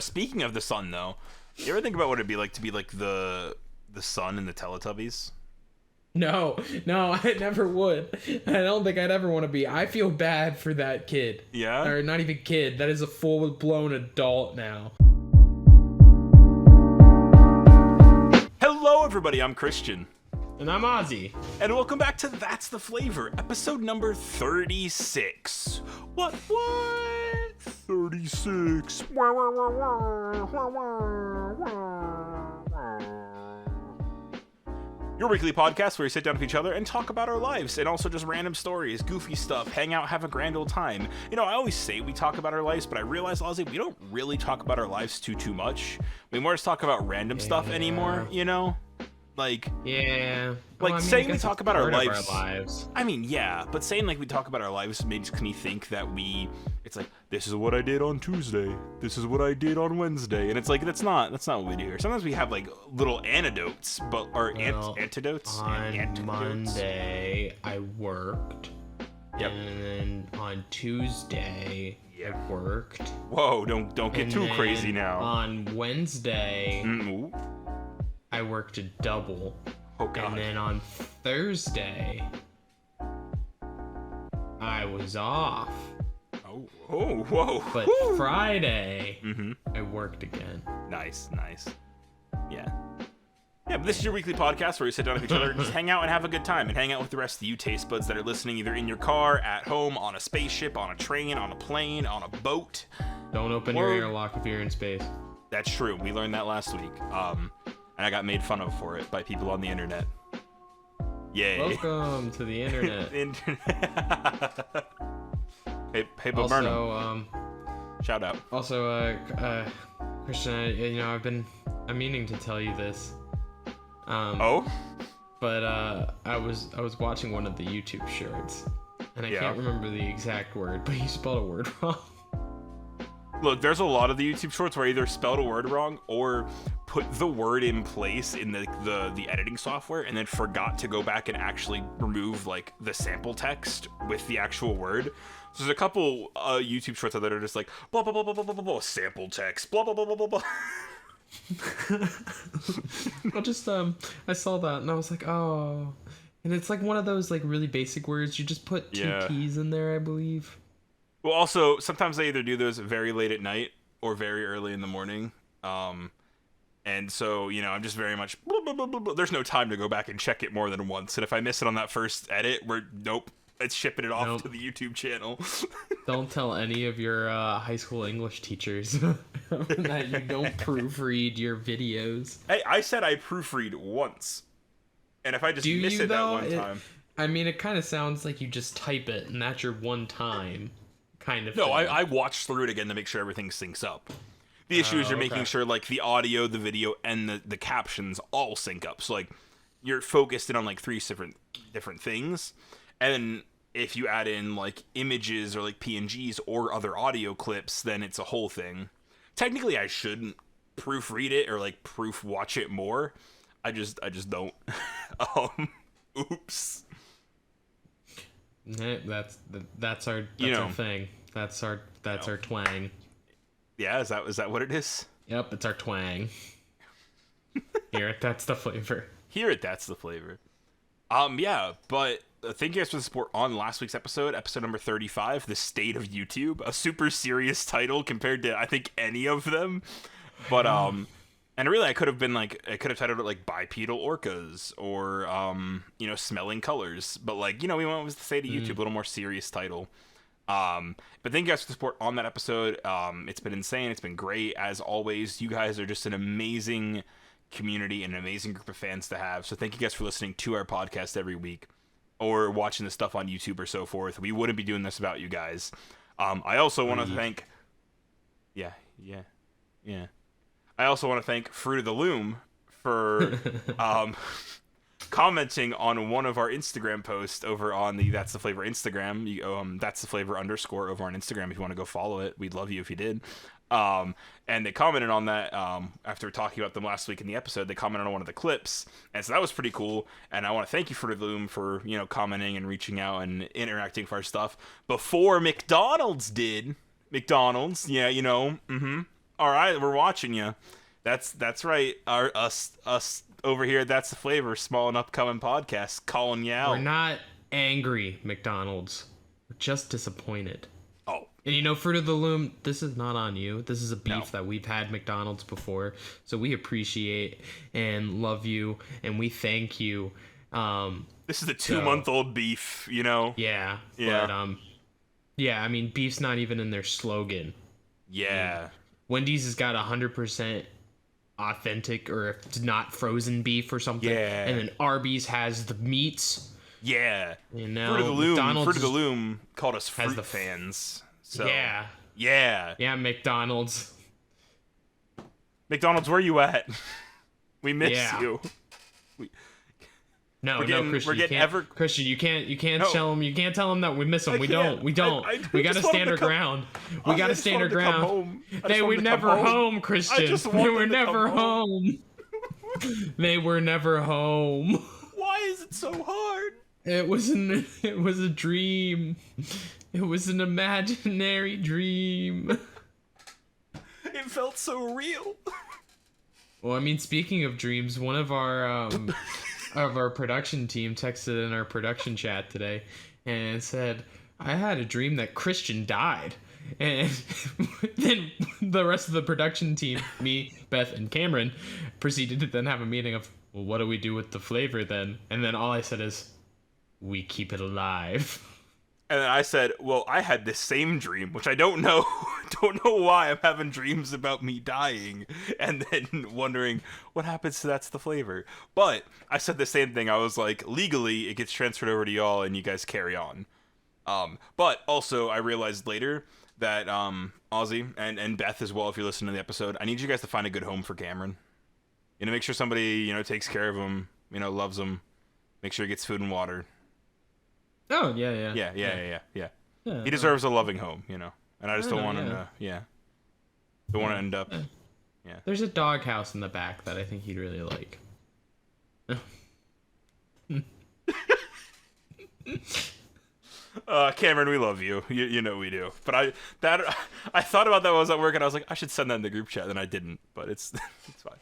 Speaking of the sun, though, you ever think about what it'd be like to be like the sun in the Teletubbies? No, I never would. I don't think I'd ever want to be. I feel bad for that kid. Yeah? Or not even kid. That is a full-blown adult now. Hello, everybody. I'm Christian. And I'm Ozzy. And welcome back to That's the Flavor, episode number 36. What? 36. Your weekly podcast where we sit down with each other and talk about our lives and also just random stories, goofy stuff, hang out, have a grand old time. I always say we talk about our lives, but I realize, Ozzy, we don't really talk about our lives too much. We more just talk about random stuff anymore, Like, yeah. Saying we talk about our lives. lives. I mean, yeah, but saying like we talk about our lives makes me think that it's like, this is what I did on Tuesday, this is what I did on Wednesday, and it's like that's not what we do here. Sometimes we have like little antidotes, antidotes. On Monday, I worked. Yep. And then on Tuesday, I worked. Whoa! Don't get too crazy now. On Wednesday. Mm-hmm. I worked a double. Oh, God. And then on Thursday, I was off. Oh, whoa. But Friday, I worked again. Nice. Yeah. Yeah, but this is your weekly podcast where we sit down with each other and just hang out and have a good time and hang out with the rest of you taste buds that are listening either in your car, at home, on a spaceship, on a train, on a plane, on a boat. Don't open your airlock if you're in space. That's true. We learned that last week. And I got made fun of for it by people on the internet. Yay. Welcome to the internet. Hey, Bo Burnham. Shout out. Also, Christian, I'm meaning to tell you this. But I was watching one of the YouTube shorts, and I can't remember the exact word, but you spelled a word wrong. Look, there's a lot of the YouTube shorts where I either spelled a word wrong or put the word in place in the editing software and then forgot to go back and actually remove like the sample text with the actual word. So there's a couple YouTube shorts that are just like blah blah blah blah blah blah blah sample text blah blah blah blah blah blah. I saw that and I was like, oh, and it's like one of those like really basic words. You just put two T's in there, I believe. Well, also, sometimes they either do those very late at night or very early in the morning. And so, I'm just very much, blah, blah, blah, blah, blah. There's no time to go back and check it more than once. And if I miss it on that first edit, it's shipping it off to the YouTube channel. Don't tell any of your high school English teachers that you don't proofread your videos. Hey, I said I proofread once. And if I just miss it that one time. It kind of sounds like you just type it and that's your one time. Kind of no, thing. I watched through it again to make sure everything syncs up. The issue is you're making sure like the audio, the video, and the captions all sync up. So like you're focused in on like three different things, and then if you add in like images or like PNGs or other audio clips, then it's a whole thing. Technically, I shouldn't proofread it or like proof watch it more. I just don't. Oops. That's our thing. That's our twang. Yeah, is that what it is? Yep, it's our twang. That's the flavor. That's the flavor. Yeah, but thank you guys for the support on last week's episode number 35, The State of YouTube, a super serious title compared to I think any of them. But and really I could have titled it like Bipedal Orcas or Smelling Colors, but like, we went with The State of YouTube, a little more serious title. But thank you guys for the support on that episode. It's been insane. It's been great. As always, you guys are just an amazing community and an amazing group of fans to have. So thank you guys for listening to our podcast every week or watching the stuff on YouTube or so forth. We wouldn't be doing this without you guys. I also want to thank, I also want to thank Fruit of the Loom for, commenting on one of our Instagram posts over on the That's the Flavor Instagram. That's the Flavor _ over on Instagram if you want to go follow it. We'd love you if you did. And they commented on that after talking about them last week in the episode. They commented on one of the clips, and so that was pretty cool. And I want to thank you for the Loom for commenting and reaching out and interacting for our stuff before McDonald's did. McDonald's, yeah, All right, we're watching you. That's right. Us over here. That's the flavor. Small and upcoming podcast calling you out. We're not angry, McDonald's. We're just disappointed. Oh. And Fruit of the Loom, this is not on you. This is a beef that we've had McDonald's before. So we appreciate and love you, and we thank you. This is a 2-month-old beef, Yeah. Yeah. But, yeah, I mean, beef's not even in their slogan. Yeah. Wendy's has got 100% authentic or not frozen beef or something. Yeah. And then Arby's has the meats. Yeah. Fruit of the Loom called us fruit fans. So yeah. Yeah, McDonald's. McDonald's, where you at? We miss you. No, Christian, you can't tell him. You can't tell him that we miss him. We don't. We gotta stand our ground. We gotta stand our ground. They were never home, Christian. They were never home. They were never home. Why is it so hard? It was a dream. It was an imaginary dream. It felt so real. Well, I mean, speaking of dreams, one of our production team texted in our production chat today and said, I had a dream that Christian died. And then the rest of the production team, me, Beth, and Cameron, proceeded to then have a meeting of, well, what do we do with the flavor then? And then all I said is, we keep it alive. And then I said, well, I had this same dream, which I don't know why I'm having dreams about me dying and then wondering what happens to that's the flavor. But I said the same thing. I was like, legally, it gets transferred over to y'all and you guys carry on. But also I realized later that Ozzy and Beth as well, if you're listening to the episode, I need you guys to find a good home for Cameron. Make sure somebody, takes care of him, loves him, make sure he gets food and water. Oh, yeah. Yeah. He deserves a loving home, and I just don't want him to, don't want to end up, There's a doghouse in the back that I think he'd really like. Cameron, we love you. You know we do. But I thought about that while I was at work, and I was like, I should send that in the group chat, and I didn't, but it's fine.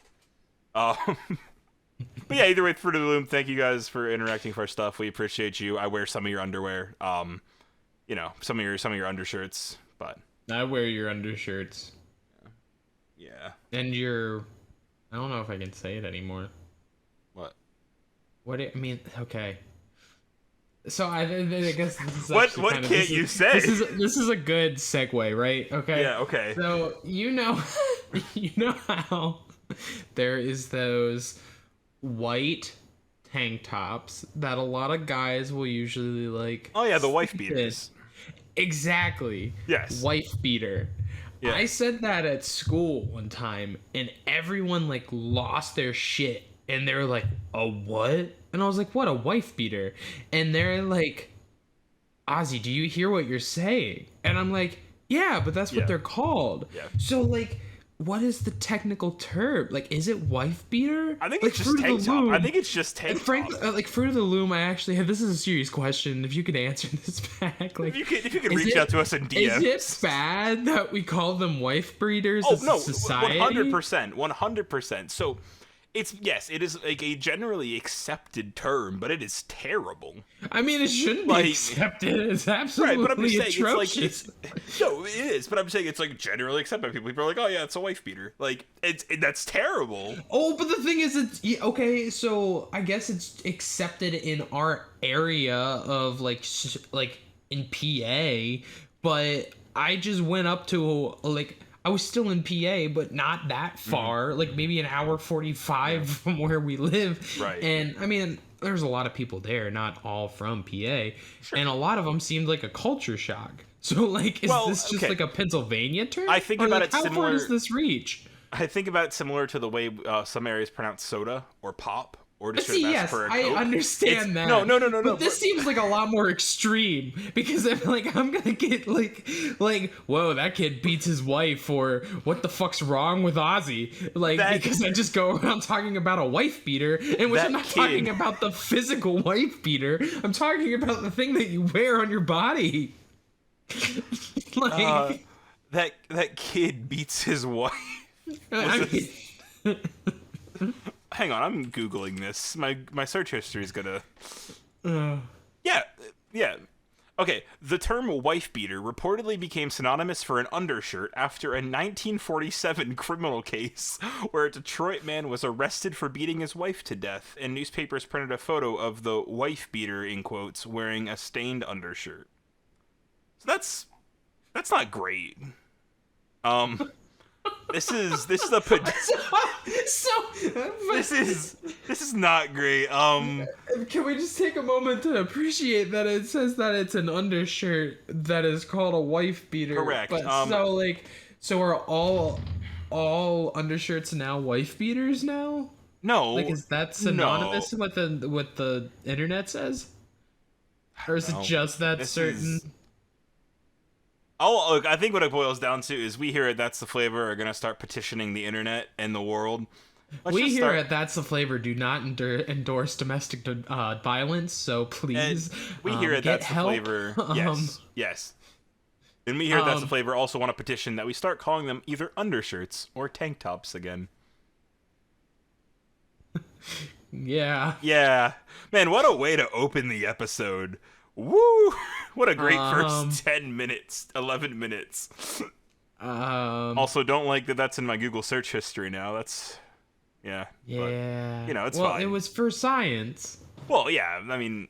But yeah, either way, Fruit of the Loom, thank you guys for interacting for our stuff. We appreciate you. I wear some of your underwear, some of your undershirts, but I wear your undershirts. Yeah. And I don't know if I can say it anymore. What? Okay. So I guess this is what can't you say? This is a good segue, right? Okay. Yeah. Okay. So you know how there is those white tank tops that a lot of guys will usually like. Oh yeah, the wife beaters. Exactly. Yes. Wife beater. Yeah. I said that at school one time, and everyone like lost their shit, and they were like, "A what?" And I was like, "What? A wife beater?" And they're like, "Ozzy, do you hear what you're saying?" And I'm like, "Yeah, but that's what they're called." Yeah. So like, what is the technical term? Like, is it wife beater? I think it's just tank top. I think it's just tank top. Frankly, like Fruit of the Loom, I actually have. This is a serious question. If you could answer this back, like, if you could reach out to us in DMs. Is it bad that we call them wife breeders? Oh no, society? 100%. So, it is like a generally accepted term, but it is terrible. I mean, it shouldn't be accepted. It's absolutely right, but I'm just saying, atrocious. No, it is. But I'm saying it's like generally accepted by people. People are like, oh yeah, it's a wife beater. Like that's terrible. Oh, but the thing is, it's okay. So I guess it's accepted in our area of like in PA, but I just went up to like. I was still in PA, but not that far, like maybe an hour 45 from where we live. Right. And I mean, there's a lot of people there, not all from PA. Sure. And a lot of them seemed like a culture shock. So like, is this just like a Pennsylvania term? I think about it similar. How far does this reach? I think about it similar to the way some areas pronounce soda or pop. Or just yes, I understand that. No. But this seems like a lot more extreme because I'm gonna get like, whoa, that kid beats his wife, or what the fuck's wrong with Ozzy? Because I just go around talking about a wife beater, in which I'm not talking about the physical wife beater. I'm talking about the thing that you wear on your body. that kid beats his wife. I mean, Hang on, I'm googling this. My search history is gonna. uh, Yeah, yeah. Okay, the term wife beater reportedly became synonymous for an undershirt after a 1947 criminal case where a Detroit man was arrested for beating his wife to death, and newspapers printed a photo of the wife beater in quotes wearing a stained undershirt. So that's not great. This is a so this is not great. Can we just take a moment to appreciate that it says that it's an undershirt that is called a wife beater? Correct. But so are all undershirts now wife beaters now? No. Like, is that synonymous with what the internet says? Or is it No. just that This certain? Oh, look, I think what it boils down to is we here at That's the Flavor are going to start petitioning the internet and the world. We here at That's the Flavor do not endorse domestic violence, so please we here at get That's help. the Flavor, yes. And we here at That's the Flavor also want to petition that we start calling them either undershirts or tank tops again. Yeah. Yeah. Man, what a way to open the episode. Woo! What a great first 10 minutes, 11 minutes. Also, don't like that that's in my Google search history now. That's, yeah. Yeah. But, it's well, fine. It was for science. Well, yeah, I mean,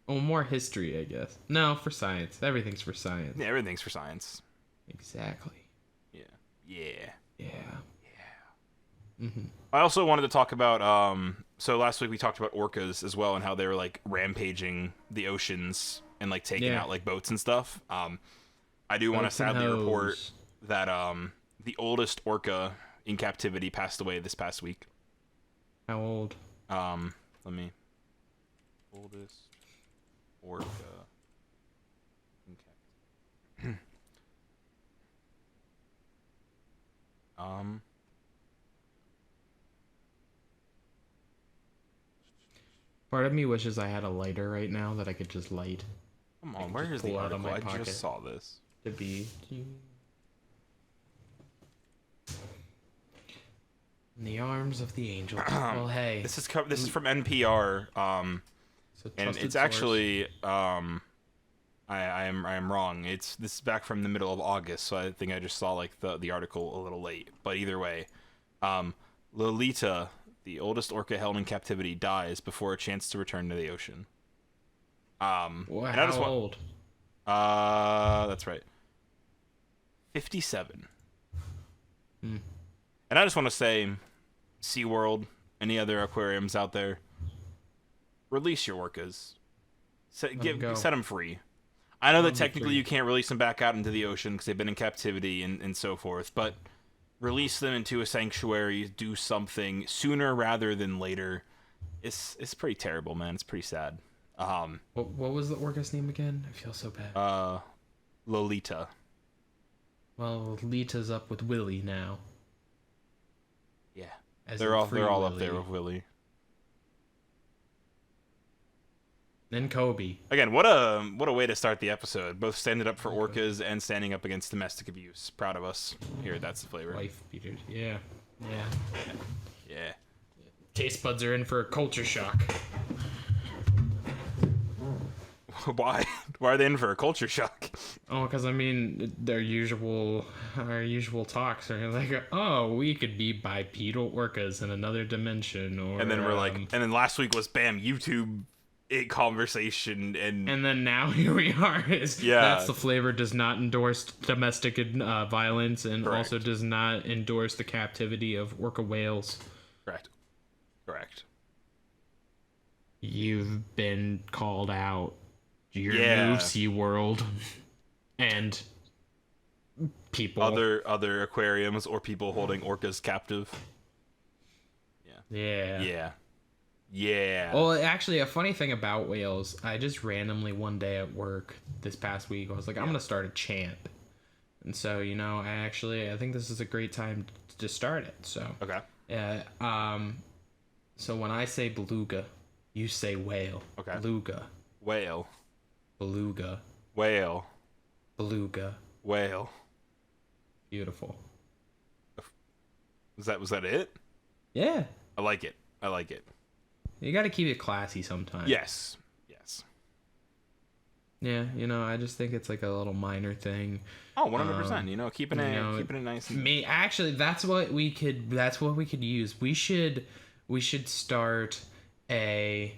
Oh, more history, I guess. No, for science. Everything's for science. Yeah, everything's for science. Exactly. Yeah. Yeah. I also wanted to talk about, so last week we talked about orcas as well and how they were, like, rampaging the oceans and, like, taking out, like, boats and stuff. I do want to sadly report that, the oldest orca in captivity passed away this past week. How old? Oldest orca in captivity. Part of me wishes I had a lighter right now that I could just light. Come on, where is the article? I just saw this. To be in the arms of the angel. Well, hey. This is from NPR. And it's actually I am wrong. This is back from the middle of August, so I think I just saw like the article a little late. But either way, Lolita, the oldest orca held in captivity, dies before a chance to return to the ocean. Wow, and I just how old? That's right. 57. And I just want to say, SeaWorld, any other aquariums out there, release your orcas. Set them free. I know that technically you can't release them back out into the ocean because they've been in captivity and so forth, but release them into a sanctuary, do something sooner rather than later. It's pretty terrible, man. It's pretty sad. What was the orca's name again? I feel so bad. Lolita. Well, Lita's up with Willie now. Yeah. As They're all Willie. up there with Willie. Then Kobe. Again, what a way to start the episode. Both standing up for orcas and standing up against domestic abuse. Proud of us. Here, That's the Flavor. Wife beaters. Yeah. Taste buds are in for a culture shock. Why? Why are they in for a culture shock? Oh, because I mean, our usual talks are like, oh, we could be bipedal orcas in another dimension, or and then we're like, and then last week was bam, YouTube conversation, and then now here we are. That's the Flavor does not endorse domestic violence, and Correct. also does not endorse the captivity of orca whales. Correct. You've been called out. Your Yeah. new SeaWorld and people. Other aquariums or people holding orcas captive. Yeah. Well, actually, a funny thing about whales, I just randomly one day at work this past week, I was like, I'm going to start a chant. And so, I think this is a great time to start it. So, okay. So when I say beluga, you say whale. Okay. Beluga. Whale. Beluga. Whale. Beluga. Whale. Beautiful. Was that it? Yeah. I like it. I like it. You got to keep it classy sometimes. Yes. Yes. Yeah, I just think it's like a little minor thing. Oh, 100%. Keeping it nice. Me, actually, that's what we could use. We should start a.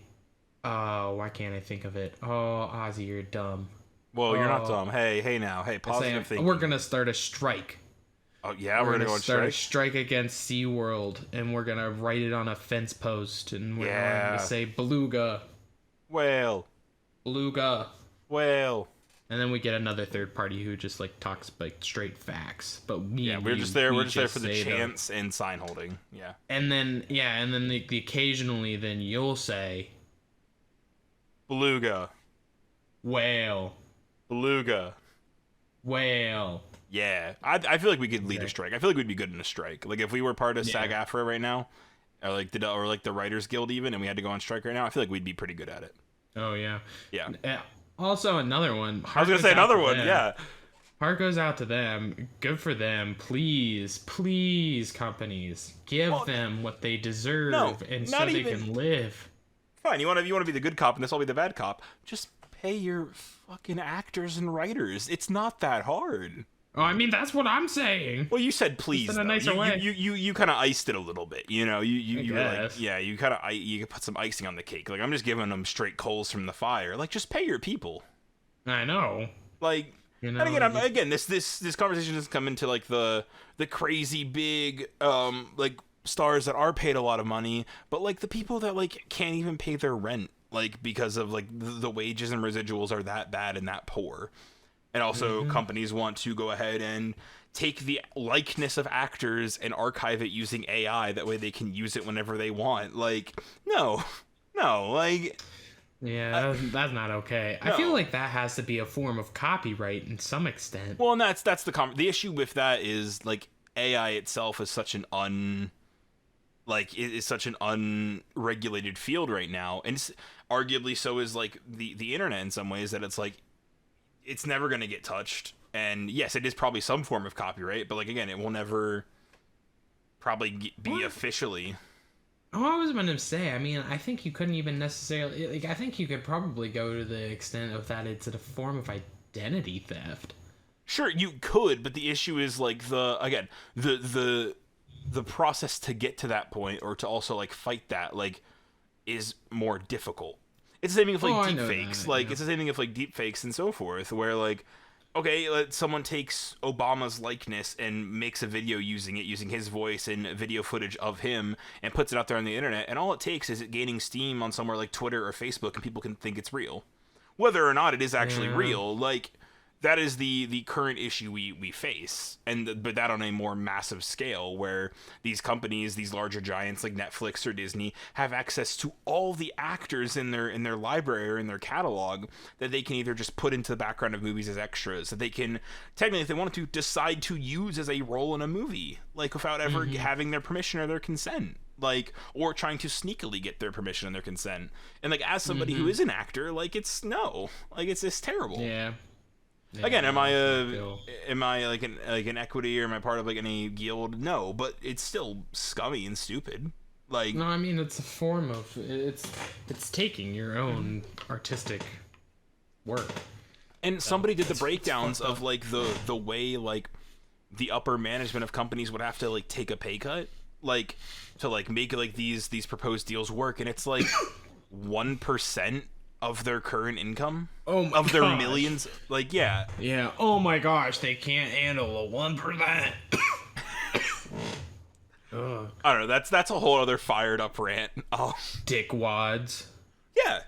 Oh, why can't I think of it? Oh, Ozzy, you're dumb. Well, you're not dumb. Hey, now. Hey, positive thinking. We're gonna start a strike. Oh yeah, we're gonna go on start strike. a strike against SeaWorld, and we're gonna write it on a fence post, and we're gonna say beluga. Whale. Beluga. Whale. And then we get another third party who just like talks like straight facts. But we're just there. We're just there for the chants and sign holding. Yeah. And then the occasionally then you'll say beluga. Whale. Beluga. Whale. Yeah, I feel like we could lead a strike. I feel like we'd be good in a strike. Like if we were part of SAG-AFTRA right now, or the Writers Guild even, and we had to go on strike right now, I feel like we'd be pretty good at it. Oh yeah. Yeah. Also another one. I was gonna say another one. Yeah. Heart goes out to them. Good for them. Please, companies, give them what they deserve, and so they can live. Fine. You want to be the good cop, and this will be the bad cop. Just pay your fucking actors and writers. It's not that hard. Oh, I mean, that's what I'm saying. Well, you said please. In a nicer way. You kind of iced it a little bit. You were like, you put some icing on the cake. Like I'm just giving them straight coals from the fire. Like just pay your people. I know. Like, and again, this conversation doesn't come into like the crazy big like stars that are paid a lot of money, but like the people that like can't even pay their rent, like because of like the wages and residuals are that bad and that poor. And also companies want to go ahead and take the likeness of actors and archive it using AI. That way they can use it whenever they want. Like, no, like... Yeah, that's not okay. No. I feel like that has to be a form of copyright in some extent. Well, and that's the issue with that is, like, AI itself is such an is such an unregulated field right now. And arguably so is, like, the internet in some ways, that it's, like, it's never going to get touched. And yes, it is probably some form of copyright, but like again, it will never probably be officially. Oh, I was going to say, I mean, I think you couldn't even necessarily, like, I think you could probably go to the extent of that it's a form of identity theft. Sure, you could, but the issue is like the process to get to that point, or to also like fight that, like, is more difficult. It's the same thing with like deepfakes. Like it's the same thing with like deepfakes and so forth, where like, okay, someone takes Obama's likeness and makes a video using his voice and video footage of him and puts it out there on the internet, and all it takes is it gaining steam on somewhere like Twitter or Facebook, and people can think it's real, whether or not it is actually real. Like that is the current issue we face, but that on a more massive scale, where these companies, these larger giants like Netflix or Disney, have access to all the actors in their library or in their catalog that they can either just put into the background of movies as extras, that they can technically, if they wanted to, decide to use as a role in a movie, like without ever having their permission or their consent. Like, or trying to sneakily get their permission and their consent. And like, as somebody who is an actor, like it's terrible. Yeah. Again, am I like an equity, or am I part of like any guild? No, but it's still scummy and stupid. Like, no, I mean, it's a form of it's taking your own artistic work. And somebody did the breakdowns of like the way like the upper management of companies would have to like take a pay cut, like to like make like these proposed deals work, and it's like 1% of their current income. Of their millions. Like, yeah. Yeah. Oh my gosh, they can't handle a 1%. I don't know. That's a whole other fired up rant. Oh, dickwads. Yeah.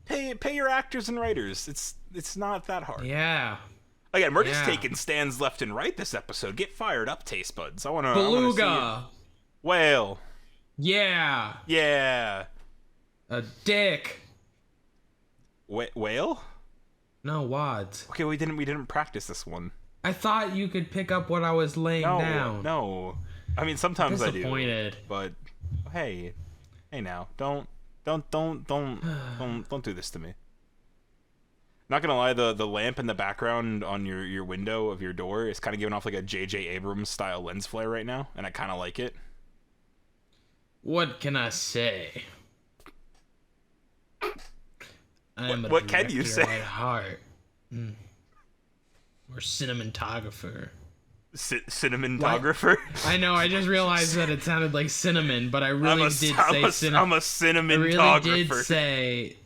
Pay your actors and writers. It's not that hard. Yeah. Again, we're just taking stands left and right this episode. Get fired up, taste buds. Beluga. Whale. Yeah. Yeah. A dick. Whale? No, wads. Okay, we didn't practice this one. I thought you could pick up what I was laying down. No. I mean, sometimes I do. Disappointed. But hey now, don't do this to me. Not gonna lie, the lamp in the background on your window of your door is kind of giving off like a J.J. Abrams style lens flare right now, and I kind of like it. What can I say? What can you say? At heart. Or cinematographer. Cinematographer? I know, I just realized that it sounded like cinnamon, but I really did say cinnamon. I'm a cinematographer. I really did say...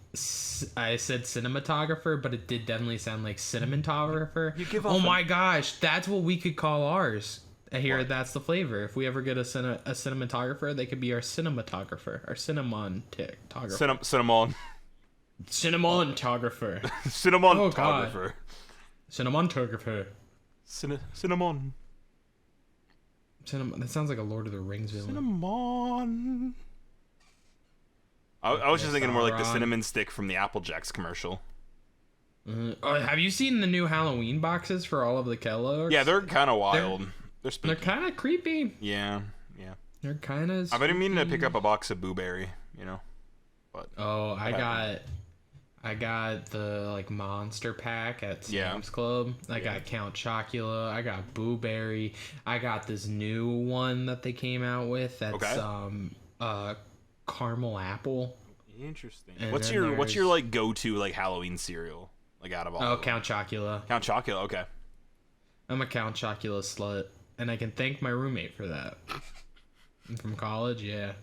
I said cinematographer, but it did definitely sound like cinematographer. You give oh my gosh, that's what we could call ours. Here, what? That's the flavor. If we ever get a cinematographer, they could be our cinematographer, our cinematographer. Cinnamon. Cinematographer. Cinematographer. Cinematographer. Cinnamon. That sounds like a Lord of the Rings villain. Cinnamon. I was just thinking more like the cinnamon stick from the Apple Jacks commercial. Have you seen the new Halloween boxes for all of the Kellogg's? Yeah, they're kind of wild. They're kind of creepy. Yeah. They're kind of. I've been meaning to pick up a box of Blueberry, but I got the like monster pack at Sam's Club. I got Count Chocula. I got Blueberry. I got this new one that they came out with. That's caramel apple. Interesting. And what's your like go-to like Halloween cereal like out of all? Oh, Count Chocula. Count Chocula. Okay. I'm a Count Chocula slut, and I can thank my roommate for that. From college, yeah.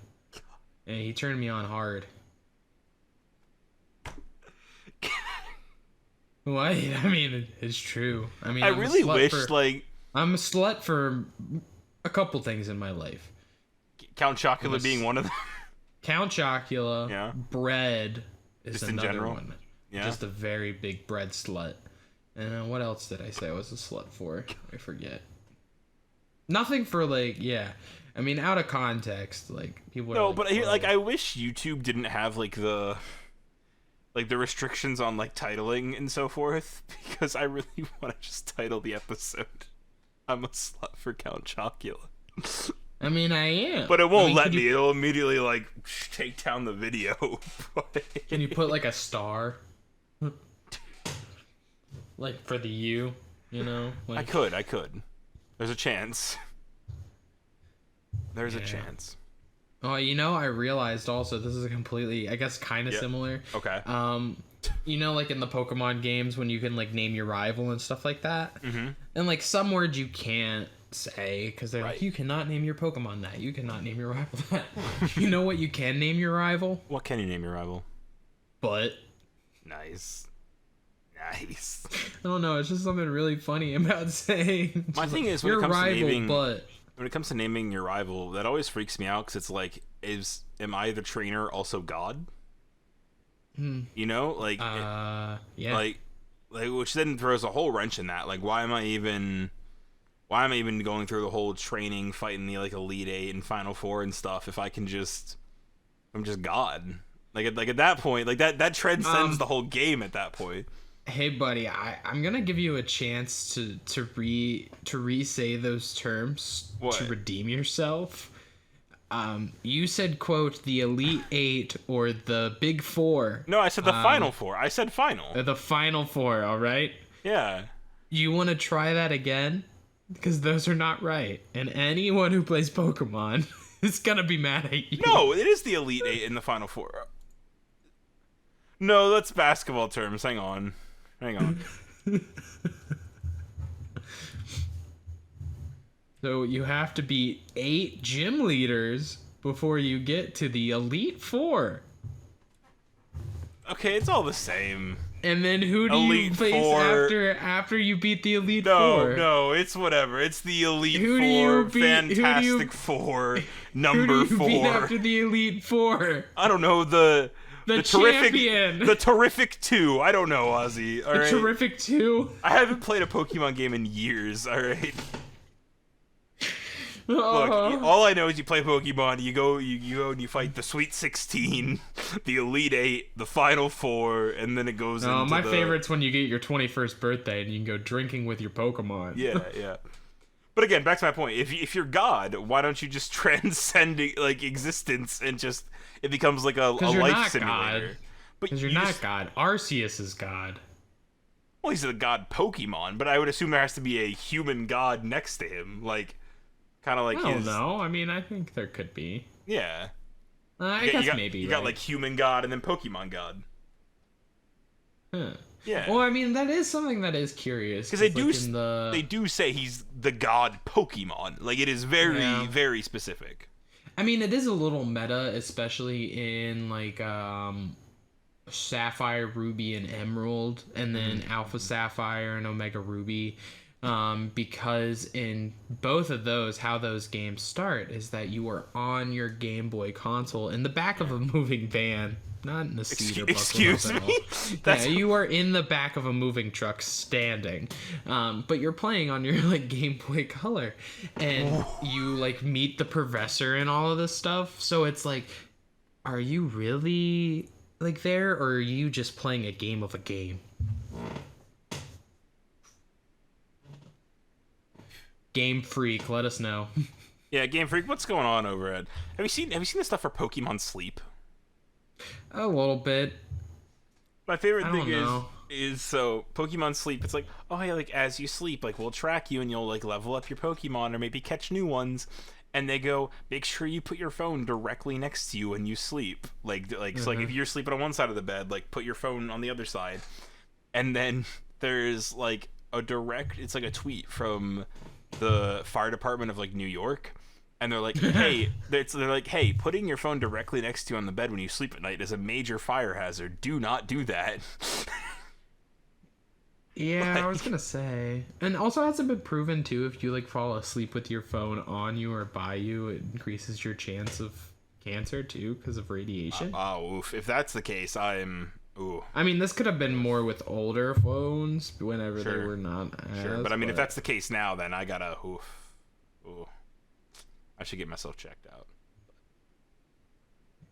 And he turned me on hard. What? I mean, it's true. I mean, I really wish I'm a slut for a couple things in my life. Count Chocula being one of them. Count Chocula. Yeah. Bread is just another in general one. Yeah. Just a very big bread slut. And what else did I say I was a slut for? I forget. Nothing for I mean, out of context, like people. No, but I wish YouTube didn't have the restrictions on like titling and so forth, because I really want to just title the episode "I'm a slut for Count Chocula." I mean, I am. But it won't let me. It'll immediately take down the video. Can you put like a star? Like for the U, I could. There's a chance. There's a chance. Oh, I realized also this is a completely, I guess, kind of similar. Okay. Like in the Pokemon games when you can like name your rival and stuff like that. Mm-hmm. And like some words you can't say because they're like, you cannot name your Pokemon that. You cannot name your rival that. You know what you can name your rival? What can you name your rival? Butt. Nice. I don't know. It's just something really funny about saying. My thing is when it comes to naming your rival, that always freaks me out because it's like, am I the trainer also God? Yeah. Which then throws a whole wrench in that. Like, why am I even going through the whole training, fighting the Elite Eight and Final Four and stuff if I'm just God? Like at that point, that transcends the whole game at that point. Hey buddy, I'm gonna give you a chance to re-say those terms. What? To redeem yourself. You said, quote, the Elite Eight or the Big Four. No, I said the Final Four. I said final. The Final Four, all right? Yeah. You want to try that again? Because those are not right. And anyone who plays Pokemon is gonna be mad at you. No, it is the Elite Eight in the Final Four. No, that's basketball terms. Hang on. So you have to beat 8 gym leaders before you get to the Elite Four. Okay, it's all the same. And then who do you face after you beat the Elite Four? No, it's whatever. It's the Elite Four, Fantastic Four, Number 4. Who do you beat after the Elite Four? I don't know, the champion. The Terrific 2. I don't know, Ozzy. All right. Terrific 2? I haven't played a Pokemon game in years, alright? Look, all I know is you play Pokemon, you go and you fight the Sweet 16, the Elite 8, the Final 4, and then it goes into my favorite's when you get your 21st birthday and you can go drinking with your Pokemon. Yeah. But again, back to my point. If you're God, why don't you just transcend existence and just it becomes like a life simulator? Because you're not God. Arceus is God. Well, he's the god Pokemon, but I would assume there has to be a human god next to him, like kind of like I don't his. know. I mean, I think there could be. Yeah. I You guess got, maybe. you right? got like human god and then Pokemon god. Huh. Yeah. Well, I mean, that is something that is curious. Because they do say he's the god Pokemon. Like it is very Yeah. very specific. I mean, it is a little meta, especially in like Sapphire, Ruby, and Emerald, and then Alpha Sapphire and Omega Ruby. Because in both of those, how those games start is that you are on your Game Boy console in the back of a moving van, not in a seat or Excuse me? Yeah, you are in the back of a moving truck standing, but you're playing on your like Game Boy Color, and you like meet the professor and all of this stuff. So it's like, are you really like there, or are you just playing a game of a game? Game Freak, let us know. Yeah, Game Freak, what's going on over at? Have you seen the stuff for Pokemon Sleep? A little bit. My favorite I thing don't know. is so Pokemon Sleep. It's like, oh yeah, like as you sleep, like we'll track you and you'll like level up your Pokemon or maybe catch new ones. And they go, make sure you put your phone directly next to you when you sleep. So like if you're sleeping on one side of the bed, like put your phone on the other side. And then there's like it's like a tweet from the fire department of like New York, and they're like, hey, they're like, hey, putting your phone directly next to you on the bed when you sleep at night is a major fire hazard. Do not do that. Yeah, I was gonna say. And also hasn't been proven too, if you like fall asleep with your phone on you or by you, it increases your chance of cancer too because of radiation. Oof. If that's the case, I'm. Ooh. I mean, this could have been more with older phones whenever they were not Sure, but I mean, if that's the case now, then I gotta. Ooh. I should get myself checked out.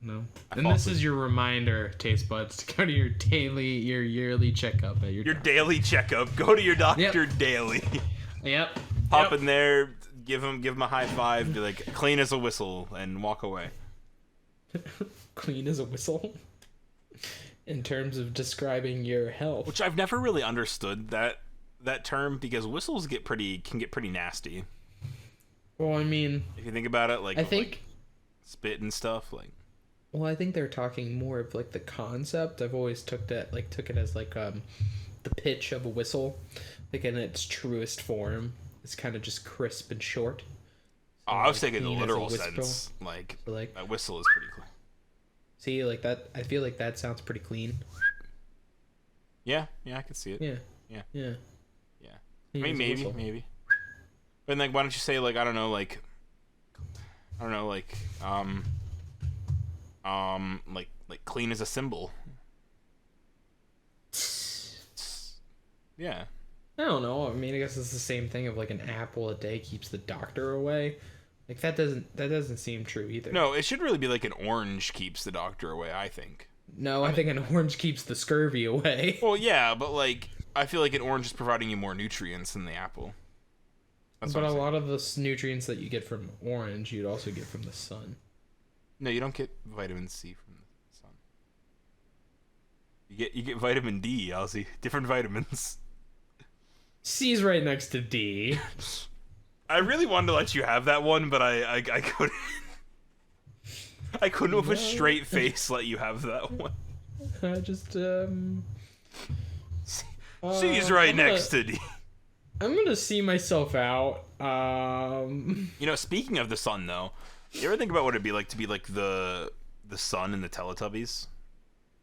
No. And this is your reminder, taste buds, to go to your yearly checkup at your doctor. Daily checkup. Go to your doctor daily. Yep. Hop in there, give him a high five, be like clean as a whistle, and walk away. Clean as a whistle. In terms of describing your health, Which I've never really understood that term, because whistles can get pretty nasty. well, I mean, If you think about it, I think. like spit and stuff, like. Well, I think they're talking more of like the concept. I've always took it as like the pitch of a whistle, like in its truest form. It's kind of just crisp and short. Oh, I was like, taking the clean as a literal whistle. sense. Like, So, like, a whistle is pretty clean. see, like that. I feel like that sounds pretty clean. Yeah, I can see it. Yeah. Yeah. Yeah. Yeah. Clean I mean, as a whistle. maybe. But like, why don't you say like, I don't know, like, like clean as a symbol. Yeah. I don't know. I mean, I guess it's the same thing of like an apple a day keeps the doctor away. Like that doesn't seem true either. No, it should really be like an orange keeps the doctor away, I think. No, I think an orange keeps the scurvy away. Well, yeah, but like, I feel like an orange is providing you more nutrients than the apple. That's But what a I'm saying. lot of the nutrients that you get from orange, you'd also get from the sun. No, you don't get vitamin C from the sun. You get vitamin D, Ozzy. Different vitamins. C's right next to D. I really wanted to let you have that one, but I couldn't. I couldn't with a straight face let you have that one. I just C's right next to D. I'm gonna see myself out. You know, speaking of the sun, though, you ever think about what it'd be like to be like the sun in the Teletubbies?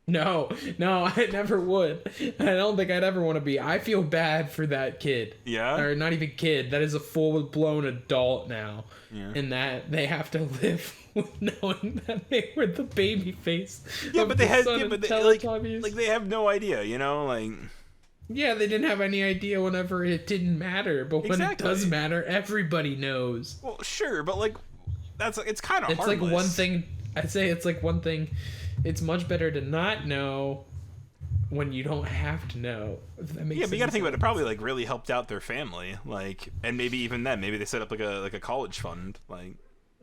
No, I never would. I don't think I'd ever want to be. I feel bad for that kid. Yeah? Or not even kid. That is a full-blown adult now. Yeah. And that they have to live with knowing that they were the baby face. Yeah, of but they the had, son yeah, of but they, Teletubbies. like they have no idea, you know, like. Yeah, they didn't have any idea whenever it didn't matter, but when it Exactly. does matter, everybody knows. Well, sure, but like, it's kind of It's harmless. like one thing. I'd say it's like one thing. It's much better to not know when you don't have to know. If that makes Yeah, but you got to any think about it. sense. It probably like really helped out their family, like, and maybe even then, maybe they set up like a college fund, like.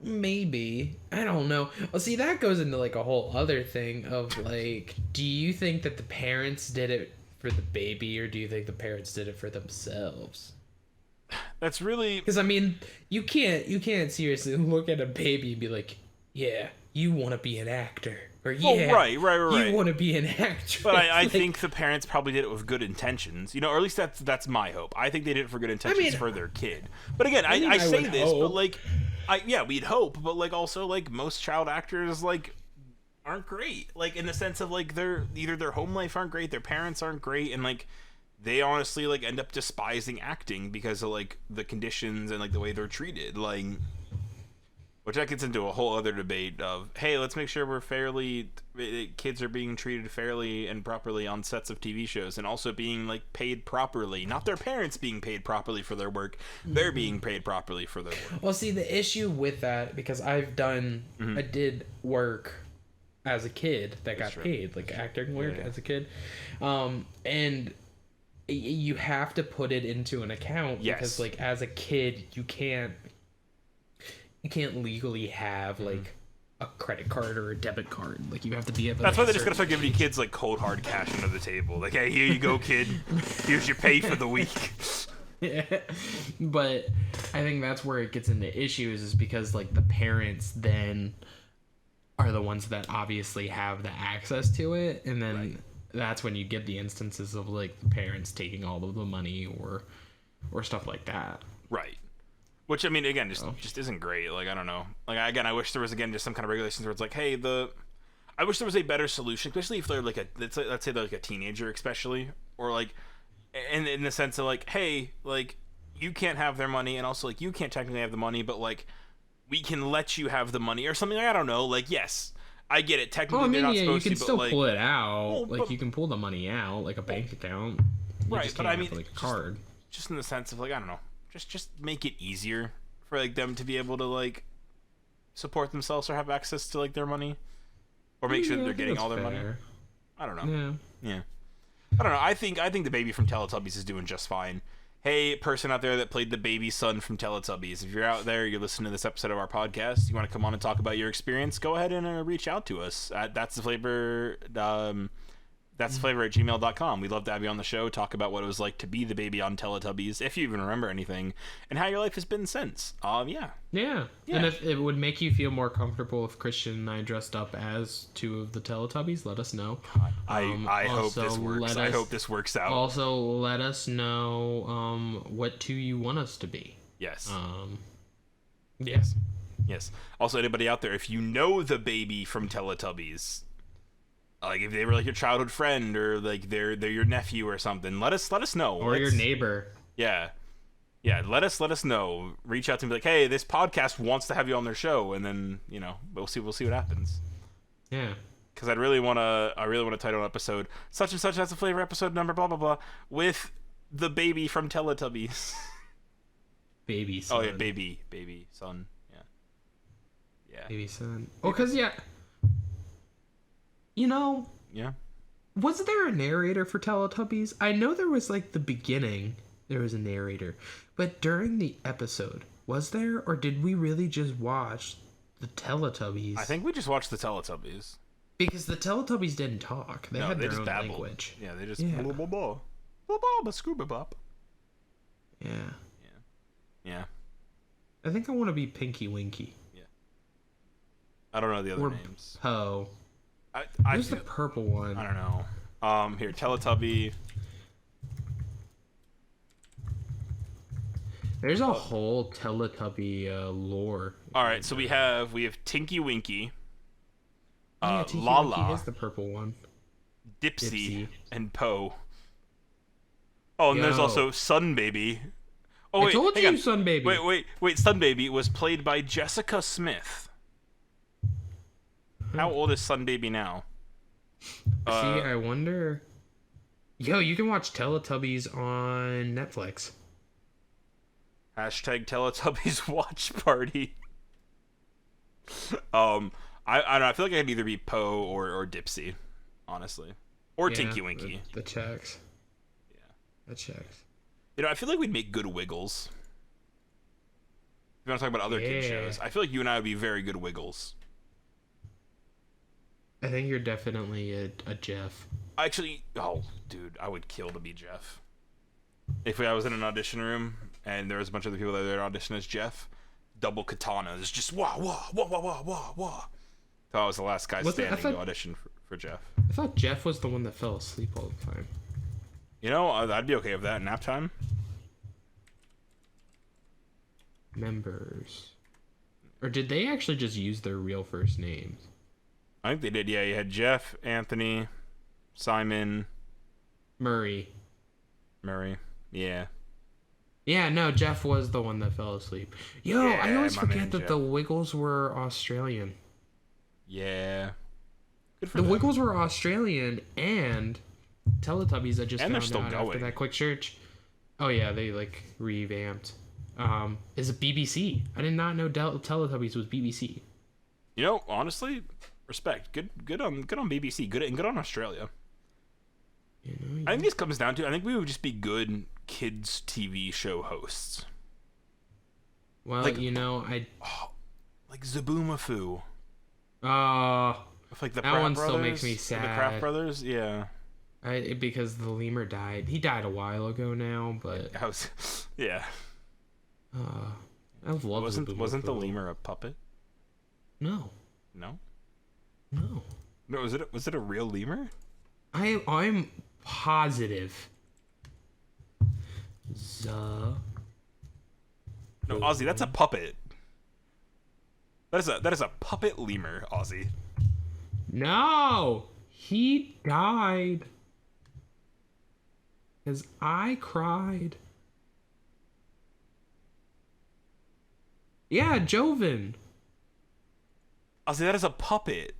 Maybe. I don't know. Well, see, that goes into like a whole other thing of like, do you think that the parents did it for the baby, or do you think the parents did it for themselves? That's really... Because I mean, you can't seriously look at a baby and be like, yeah, you want to be an actor, or yeah, right. you want to be an actress. But I Like, think the parents probably did it with good intentions, or at least that's my hope. I think they did it for good intentions for their kid. But again, I say this, hope. but like, we'd hope, but like also like most child actors like aren't great, like in the sense of like either their home life aren't great, their parents aren't great, and like they honestly like end up despising acting because of like the conditions and like the way they're treated, like, which that gets into a whole other debate of, hey, let's make sure kids are being treated fairly and properly on sets of TV shows, and also being like paid properly, not their parents being paid properly for their work, they're being paid properly for their work. Well, see, the issue with that, because I did work as a kid that got paid, like acting work as a kid, and you have to put it into an account, because like as a kid you can't legally have like a credit card or a debit card. Like you have to be able. That's why they just gotta start giving you kids like cold hard cash under the table. Like, hey, here you go, kid. Here's your pay for the week. Yeah. But I think that's where it gets into issues, is because like the parents then are the ones that obviously have the access to it, and then that's when you get the instances of like the parents taking all of the money or stuff like that. Right. Which, I mean, again, just isn't great. Like, I don't know. Like, again, I wish there was, again, just some kind of regulations where it's like, hey, I wish there was a better solution, especially if they're like let's say they're like a teenager, especially, or like, in the sense of like, hey, like, you can't have their money, and also like you can't technically have the money, but like we can let you have the money or something. Like, I don't know. Like, yes, I get it. Technically, they're not supposed to. You can but still like, pull it out. Like, you can pull the money out, like a bank account. You right, just but can't I mean, have, like a card. Just in the sense of like, I don't know. Just make it easier for like them to be able to like support themselves or have access to like their money, or make sure that they're getting all their money. I don't know. Yeah. I don't know. I think the baby from Teletubbies is doing just fine. Hey, person out there that played the baby son from Teletubbies, if you're out there, you're listening to this episode of our podcast, you want to come on and talk about your experience, go ahead and reach out to us at That's the Flavor at gmail.com. We'd love to have you on the show, talk about what it was like to be the baby on Teletubbies, if you even remember anything, and how your life has been since. Yeah. And if it would make you feel more comfortable if Christian and I dressed up as two of the Teletubbies, let us know. I hope this works. I hope this works out. Also, let us know what two you want us to be. Yes. Yes. Also, anybody out there, if you know the baby from Teletubbies, like if they were like your childhood friend, or like they're your nephew or something, let us know. Or your neighbor. Yeah, let us know. Reach out to me, be like, hey, this podcast wants to have you on their show, and then we'll see what happens. Yeah. Because I really want to title an episode such and such as a flavor episode number blah blah blah with the baby from Teletubbies. Baby son. Oh yeah, baby son. Yeah. Baby son. Oh, because Yeah. Was there a narrator for Teletubbies? I know there was like the beginning, there was a narrator, but during the episode, was there, or did we really just watch the Teletubbies? I think we just watched the Teletubbies. Because the Teletubbies didn't talk. They had their own language. Yeah, they just blah blah blah blah blah scuba bop. Yeah. I think I want to be Pinky Winky. Yeah. I don't know the other names. Poe. Who's the purple one? I don't know. Here, Teletubby. There's a whole Teletubby lore. All right, so we have Tinky Winky, Tinky Lala, Winky is the purple one, Dipsy, and Poe. Oh, and there's also Sun Baby. Oh, wait, I told you, Sun Baby. Wait. Sun Baby was played by Jessica Smith. How old is Sun Baby now? I wonder. Yo, you can watch Teletubbies on Netflix. Hashtag Teletubbies watch party. I don't know. I feel like I could either be Poe or Dipsy, honestly, or Tinky Winky. The checks. Yeah, that checks. I feel like we'd make good Wiggles. If you want to talk about other kid shows, I feel like you and I would be very good Wiggles. I think you're definitely a Jeff. Actually, oh, dude, I would kill to be Jeff. If I was in an audition room and there was a bunch of other people that were audition as Jeff, double katanas, just wah wah wah wah wah wah wah. So I was the last guy standing to audition for Jeff. I thought Jeff was the one that fell asleep all the time. You know, I'd be okay with that. Nap time. Members. Or did they actually just use their real first names? I think they did. Yeah, you had Jeff, Anthony, Simon, Murray. Yeah. Yeah, no, Jeff was the one that fell asleep. Yo, Yeah, I always my forget man, that Jeff. the Wiggles were Australian. Yeah. Good for The them. Wiggles were Australian, and Teletubbies, I just And they're found still out after going. that quick search. Oh yeah, they like revamped. Is it BBC? I did not know Teletubbies was BBC. You know, honestly, respect. Good on BBC. Good on Australia. You know, I think this comes down to, I think we would just be good kids TV show hosts. well, like- you know, Like Zaboomafoo. With like the That Pratt one brothers. still makes me The sad. Kraft brothers, yeah. because the lemur died. He died a while ago now, but I was, yeah. I've loved Wasn't the Zaboomafoo. lemur a puppet? No, No. no. No, was it a real lemur? I'm positive. No, Ozzy, that's a puppet. That is a puppet lemur, Ozzy. No, he died. Because I cried. Yeah, Joven. Ozzy, that is a puppet.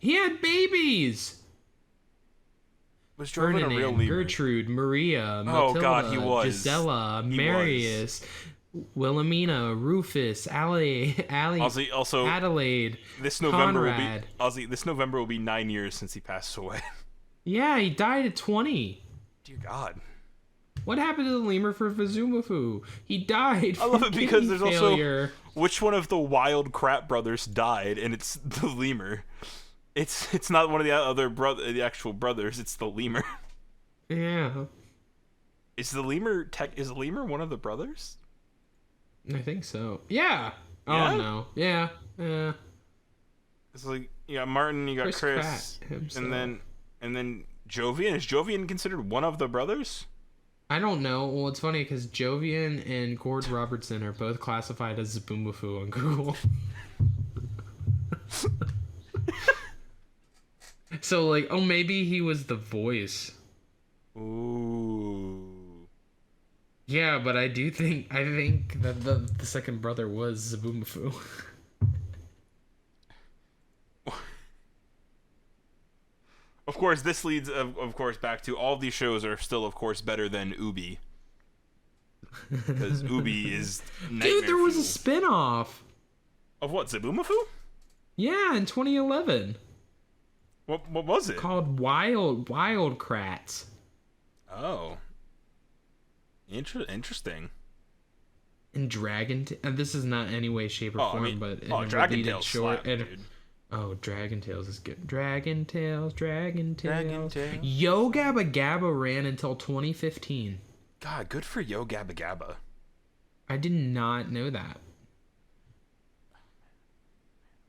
He had babies. Was Jordan a real Ferdinand, lemur? Gertrude, Maria, Oh, Matilda, God, he was. Gisela, He Marius, Wilhelmina, Rufus, Ozzy, also, Adelaide, this November Conrad. This November will be 9 years since he passed away. Yeah, he died at 20. Dear God. What happened to the lemur for Vazumafu? He died. I love from it because kidney there's failure. also which one of the wild crap brothers died, and it's the lemur. It's not one of the actual brothers. It's the lemur. Yeah, Is the lemur one of the brothers? I think so. Yeah. Yeah? Oh no. Yeah. Yeah. It's like you got Martin, you got Chris Chris, Pratt himself. and then Jovian. Is Jovian considered one of the brothers? I don't know. Well, it's funny because Jovian and Gord Robertson are both classified as Zaboomafoo on Google. So, like, oh, maybe he was the voice. Ooh. Yeah, but I think that the second brother was Zaboomafoo. Of course, this leads, of course, back to all of these shows are still, of course, better than Ubi. Because Ubi is nightmare Dude, there was a fuel. spin-off. Of what, Zaboomafoo? Yeah, in 2011. What was it? Called Wildcrats. Oh. Interesting. And and this is not any way, shape, or Oh, I form, mean, but in oh, a Dragon deleted Tales short. slap, dude. Oh, Dragon Tales is good. Dragon Tales. Dragon Tales. Yo Gabba Gabba ran until 2015. God, good for Yo Gabba Gabba. I did not know that.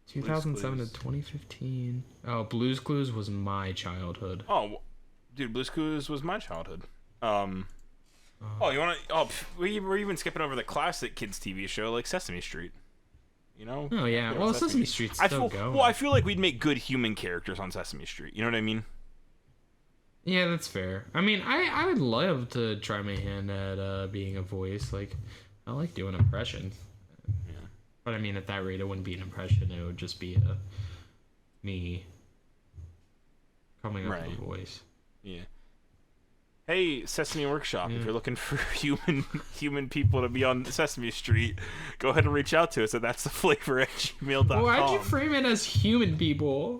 2007 to Clues. 2015. Oh, Blue's Clues was my childhood. Oh, dude, Blue's Clues was my childhood. Oh, you want to? Oh, we're even skipping over the classic kids TV show like Sesame Street. You know? Oh yeah, well Sesame Street's still going. Well, I feel like we'd make good human characters on Sesame Street. You know what I mean? Yeah, that's fair. I mean, I would love to try my hand at being a voice. Like, I like doing impressions. Yeah. But I mean, at that rate, it wouldn't be an impression. It would just be me coming up with Right. a voice. Yeah. Hey, Sesame Workshop, if you're looking for human people to be on Sesame Street, go ahead and reach out to us at that's the flavor at gmail.com. Why'd you frame it as human people?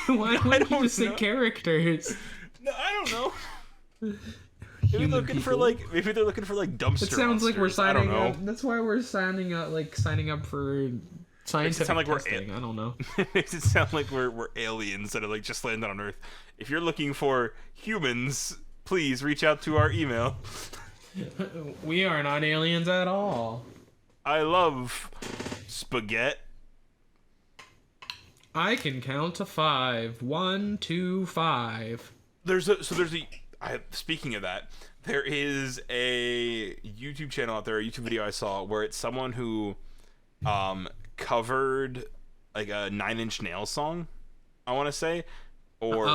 Why wouldn't you don't just say know. characters? No, I don't know. Maybe they're looking for dumpster It sounds like we're monsters. I don't signing know. up. That's why we're signing up for Scientific sound like we're testing. I don't know. It makes it sound like we're aliens that are like just landed on Earth. If you're looking for humans, please reach out to our email. We are not aliens at all. I love spaghetti. I can count to 5. 1, 2, 5. Speaking of that, there is a YouTube channel out there, a YouTube video I saw where it's someone who covered like a Nine Inch Nails song, I want to say, or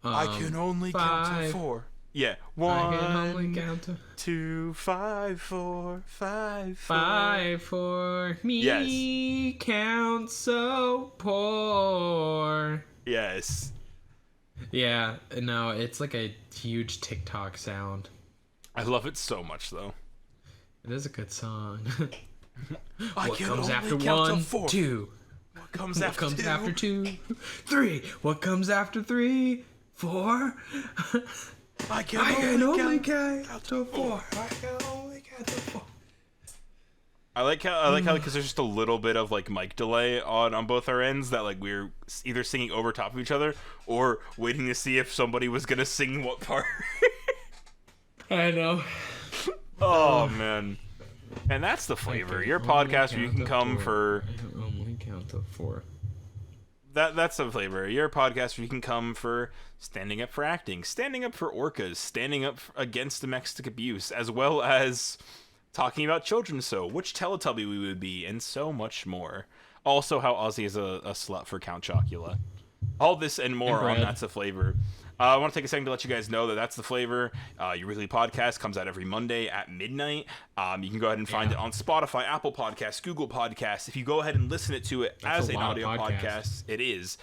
I can only count to 4. Yeah, 1, 2, 5, 4, 5, 4. 5 for me. Yes. Count so poor. Yes. Yeah, no, it's like a huge TikTok sound. I love it so much, though. It is a good song. What comes after 1, 2? What comes after 2? 3. What comes after 3? 4? I can only count to 4. I can only count to 4. I like how because there's just a little bit of like mic delay on both our ends that like we're either singing over top of each other or waiting to see if somebody was gonna sing what part. I know. Oh man, and that's the flavor. Your podcast where you can come for. I only count to 4. That's the flavor. Your podcast where you can come for standing up for acting, standing up for orcas, standing up against domestic abuse, as well as talking about children's show, which Teletubby we would be, and so much more. Also, how Ozzy is a slut for Count Chocula. All this and more on That's the Flavor. I want to take a second to let you guys know that That's the Flavor. Your weekly podcast comes out every Monday at midnight. You can go ahead and find it on Spotify, Apple Podcasts, Google Podcasts. If you go ahead and listen to it as an audio podcast, it is.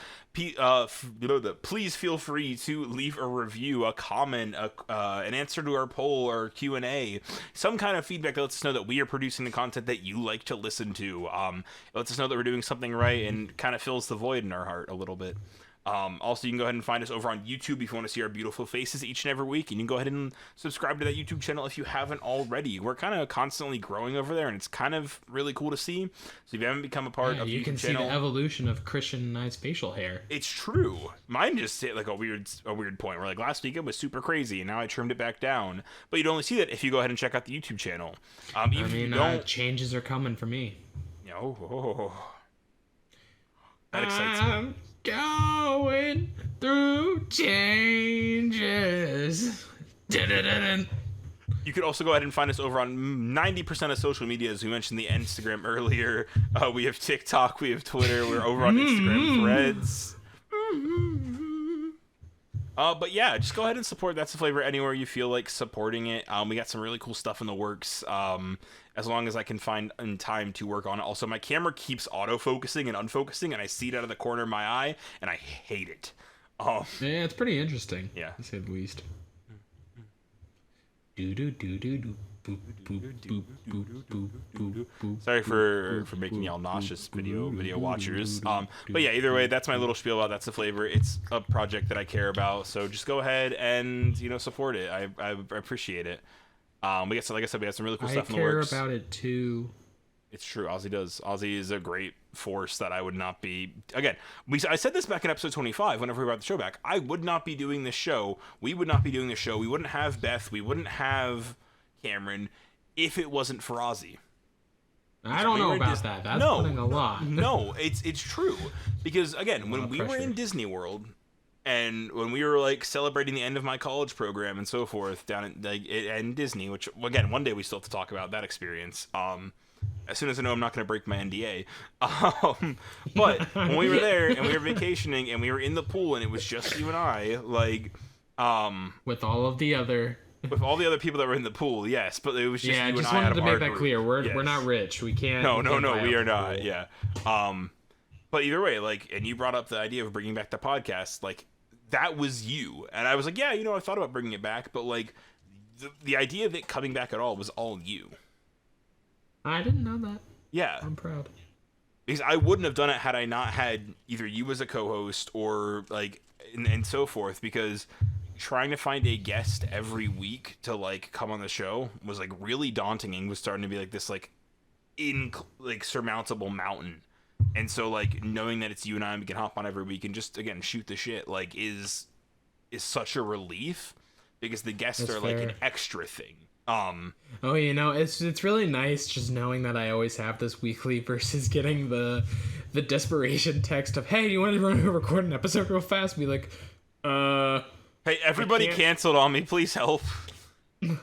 Please feel free to leave a review, a comment, an answer to our poll or Q&A, some kind of feedback that lets us know that we are producing the content that you like to listen to. It lets us know that we're doing something right and kind of fills the void in our heart a little bit. Also, you can go ahead and find us over on YouTube if you want to see our beautiful faces each and every week, and you can go ahead and subscribe to that YouTube channel if you haven't already. We're kind of constantly growing over there, and it's kind of really cool to see. So if you haven't become a part of the YouTube channel, see the evolution of Christian and I's facial hair. It's true. Mine just hit like a weird point where like last week it was super crazy, and now I trimmed it back down. But you'd only see that if you go ahead and check out the YouTube channel. Changes are coming for me. That excites me. Going through changes. You could also go ahead and find us over on 90% of social media, as we mentioned the Instagram earlier. We have TikTok, we have Twitter, we're over on Instagram Threads. But yeah, just go ahead and support That's the Flavor anywhere you feel like supporting it. We got some really cool stuff in the works. As long as I can find in time to work on it. Also, my camera keeps autofocusing and unfocusing, and I see it out of the corner of my eye, and I hate it. Yeah, it's pretty interesting. Yeah, to say the least. Sorry for making y'all nauseous, video watchers. But yeah, either way, that's my little spiel about That's the Flavor. It's a project that I care about, so just go ahead and support it. I appreciate it. Like I said, we got some really cool stuff in the works. I care about it too. It's true. Ozzy does. Ozzy is a great force that I would not be. Again, I said this back in episode 25 whenever we brought the show back. I would not be doing this show. We would not be doing this show. We wouldn't have Beth. We wouldn't have Cameron if it wasn't for Ozzy. I don't know about that. That's putting a lot. No, it's true. Because, again, when we were in Disney World, and when we were like celebrating the end of my college program and so forth down in Disney, which again one day we still have to talk about that experience. As soon as I know I'm not going to break my NDA. But when we were there and we were vacationing and we were in the pool and it was just you and I, with all the other people that were in the pool, yes, but it was just you and I. Yeah, I just wanted to make that group. clear. We're not rich. We can't. No, we are not. Pool. Yeah. But either way, and you brought up the idea of bringing back the podcast, that was you. And I was like, yeah, I thought about bringing it back, but the idea of it coming back at all was all you. I didn't know that. Yeah. I'm proud. Because I wouldn't have done it had I not had either you as a co-host or and so forth, because trying to find a guest every week to come on the show was really daunting and was starting to be this like surmountable mountain. And so like knowing that it's you and I, and we can hop on every week and just again shoot the shit like is such a relief because the guests That's are like fair. an extra thing. Oh, it's really nice just knowing that I always have this weekly versus getting the desperation text of, hey, do you want to record an episode real fast? Be like, Hey, everybody can't- canceled on me. Please help. yeah.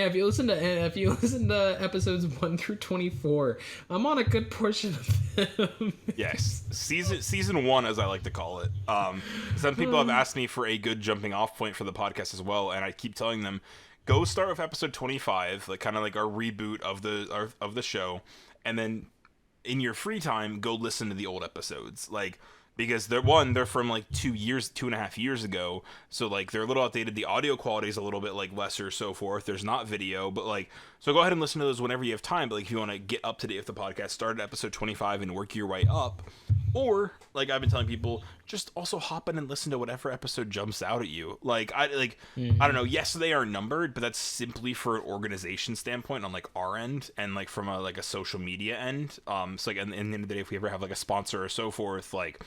If you listen to episodes 1 through 24, I'm on a good portion of them. Yes, season 1, as I like to call it. Some people have asked me for a good jumping off point for the podcast as well, and I keep telling them, go start with episode 25, like kind of like our reboot of the show, and then in your free time, go listen to the old episodes, like. Because they're from like 2.5 years ago, so like they're a little outdated. The audio quality is a little bit like lesser, so forth. There's not video, but like so go ahead and listen to those whenever you have time. But like if you want to get up to date with the podcast, start at episode 25 and work your way up, or like I've been telling people, just also hop in and listen to whatever episode jumps out at you. I don't know. Yes, they are numbered, but that's simply for an organization standpoint on like our end and like from a social media end. So like in the end of the day, if we ever have like a sponsor or so forth, like.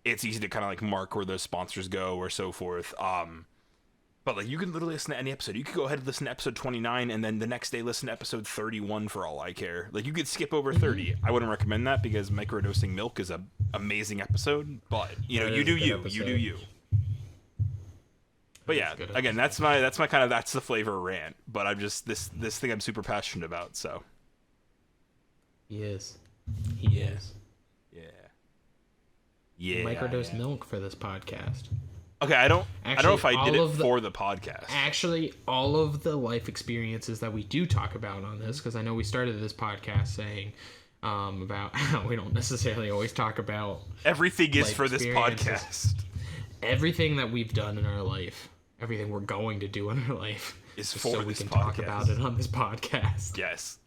It's easy to kind of like mark where those sponsors go or so forth. But like you can literally listen to any episode. You could go ahead and listen to episode 29 and then the next day listen to episode 31 for all I care. Like you could skip over 30. I wouldn't recommend that because microdosing milk is a amazing episode. But you know, you do you. Episode. You do you. But yeah, again, that's my kind of that's the flavor rant. But I'm just this thing I'm super passionate about. So. He is. Yeah. Yeah. Microdose milk for this podcast. Okay, I don't know if I did it for the podcast. Actually, all of the life experiences that we do talk about on this, because I know we started this podcast saying about how we don't necessarily always talk about everything is for this podcast. Everything that we've done in our life, everything we're going to do in our life, is for so this we can podcast. Talk about it on this podcast. Yes.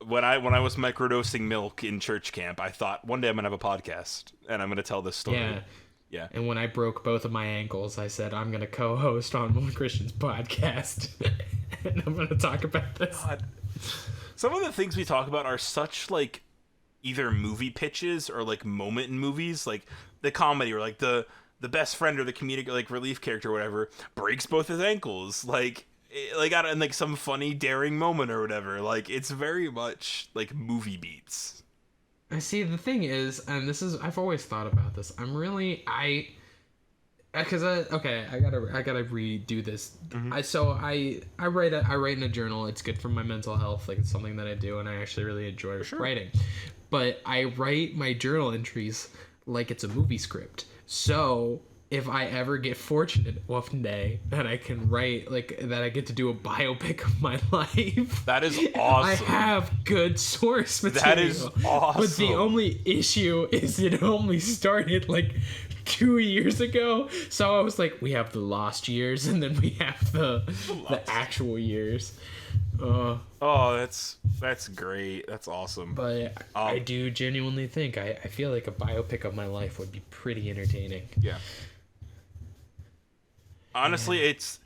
When I was microdosing milk in church camp, I thought one day I'm gonna have a podcast and I'm gonna tell this story. Yeah. And when I broke both of my ankles, I said I'm gonna co-host on one Christian's podcast, and I'm gonna talk about this. God. Some of the things we talk about are such like either movie pitches or like moment in movies, like the comedy or like the best friend or the comedic like relief character or whatever breaks both his ankles, like in like some funny daring moment or whatever. Like it's very much like movie beats. I see. The thing is, and I've always thought about this. I gotta redo this. Mm-hmm. I write in a journal. It's good for my mental health. Like it's something that I do, and I actually really enjoy writing. But I write my journal entries like it's a movie script. So if I ever get fortunate one day that I can write, like, that I get to do a biopic of my life. That is awesome. I have good source material. That is awesome. But the only issue is it only started, like, 2 years ago. So I was like, we have the lost years, and then we have the actual years. Oh, that's great. That's awesome. But I do genuinely think, I feel like a biopic of my life would be pretty entertaining. Yeah. Honestly, it's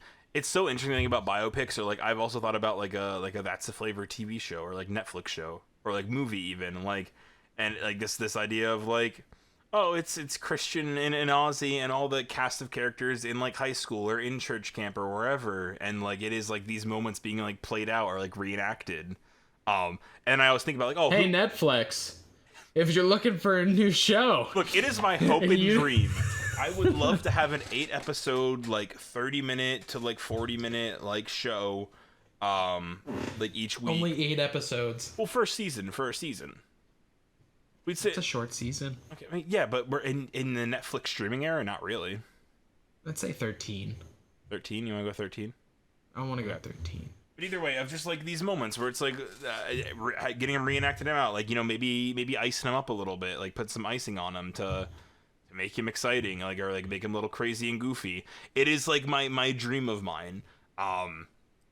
so interesting about biopics, or like I've also thought about like a That's the Flavor TV show or like Netflix show or like movie even, like, and like this idea of like, oh, it's Christian and Ozzy and all the cast of characters in like high school or in church camp or wherever, and like it is like these moments being like played out or like reenacted. And I always think about like, oh, hey, Netflix, if you're looking for a new show, look, it is my hope and dream. I would love to have an 8-episode, like 30-minute to like 40-minute like show, like each week. Only 8 episodes. Well, for a season. We'd say it's a short season. Okay, I mean, yeah, but we're in the Netflix streaming era, not really. Let's say 13. 13? You want to go 13? I want to go 13. But either way, of just like these moments where it's like getting them reenacted out, like, you know, maybe icing them up a little bit, like put some icing on them to make him exciting, like, or like make him a little crazy and goofy. It is like my dream of mine.